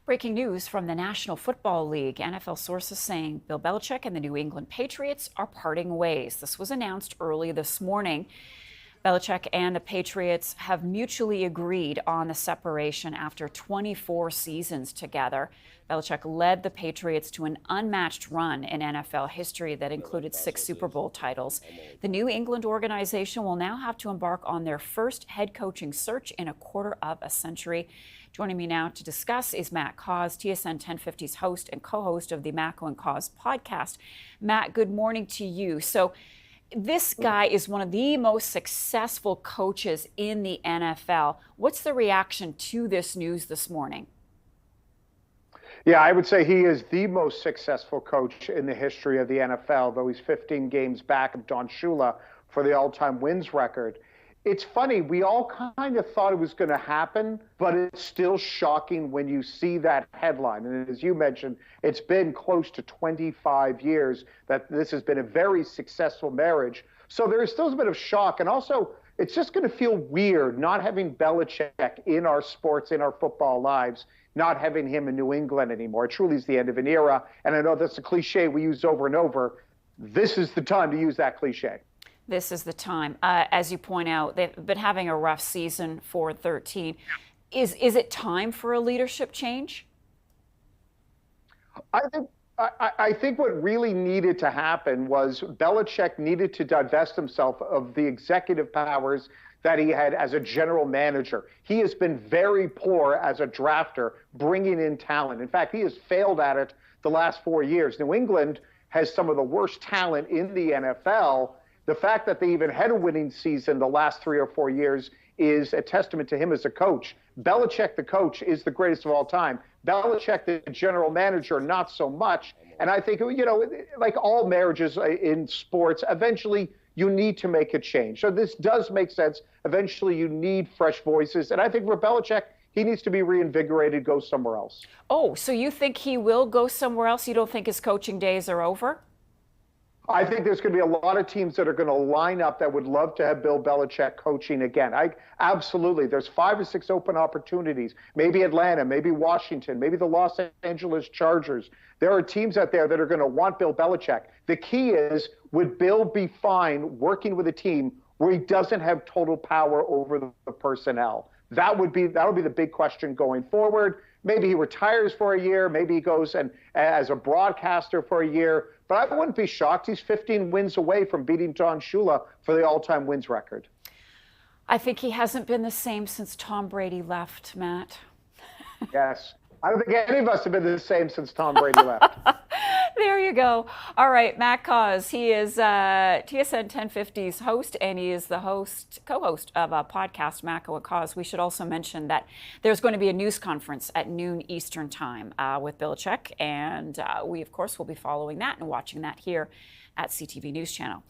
Breaking news from the National Football League. NFL sources saying Bill Belichick and the New England Patriots are parting ways. This was announced early this morning. Belichick and the Patriots have mutually agreed on the separation after 24 seasons together. Belichick led the Patriots to an unmatched run in NFL history that included 6 Super Bowl titles. The New England organization will now have to embark on their first head coaching search in a quarter of a century. Joining me now to discuss is Matt Couz, TSN 1050's host and co-host of the Matt Couz podcast. Matt, good morning to you. So this guy is one of the most successful coaches in the NFL. What's the reaction to this news this morning? Yeah, I would say he is the most successful coach in the history of the NFL, though he's 15 games back of Don Shula for the all-time wins record. It's funny, we all kind of thought it was going to happen, but it's still shocking when you see that headline. And as you mentioned, it's been close to 25 years that this has been a very successful marriage. So there is still a bit of shock. And also, it's just going to feel weird not having Belichick in our sports, in our football lives, not having him in New England anymore. It truly is the end of an era. And I know that's a cliche we use over and over. This is the time to use that cliche. This is the time. As you point out, they've been having a rough season for 13. Is it time for a leadership change? I think what really needed to happen was Belichick needed to divest himself of the executive powers that he had as a general manager. He has been very poor as a drafter, bringing in talent. In fact, he has failed at it the last 4 years. New England has some of the worst talent in the NFL. The fact that they even had a winning season the last 3 or 4 years is a testament to him as a coach. Belichick, the coach, is the greatest of all time. Belichick, the general manager, not so much. And I think, like all marriages in sports, eventually you need to make a change. So this does make sense. Eventually you need fresh voices. And I think for Belichick, he needs to be reinvigorated, go somewhere else. Oh, so you think he will go somewhere else? You don't think his coaching days are over? I think there's going to be a lot of teams that are going to line up that would love to have Bill Belichick coaching again. Absolutely. There's 5 or 6 open opportunities. Maybe Atlanta, maybe Washington, maybe the Los Angeles Chargers. There are teams out there that are going to want Bill Belichick. The key is, would Bill be fine working with a team where he doesn't have total power over the personnel? That would be the big question going forward. Maybe he retires for a year. Maybe he goes and as a broadcaster for a year. But I wouldn't be shocked. He's 15 wins away from beating Don Shula for the all-time wins record. I think he hasn't been the same since Tom Brady left, Matt. Yes. I don't think any of us have been the same since Tom Brady left. There you go. All right, Matt Couz. He is TSN 1050's host, and he is the co-host of a podcast, Matt Couz. We should also mention that there's going to be a news conference at noon Eastern time with Belichick, and we, of course, will be following that and watching that here at CTV News Channel.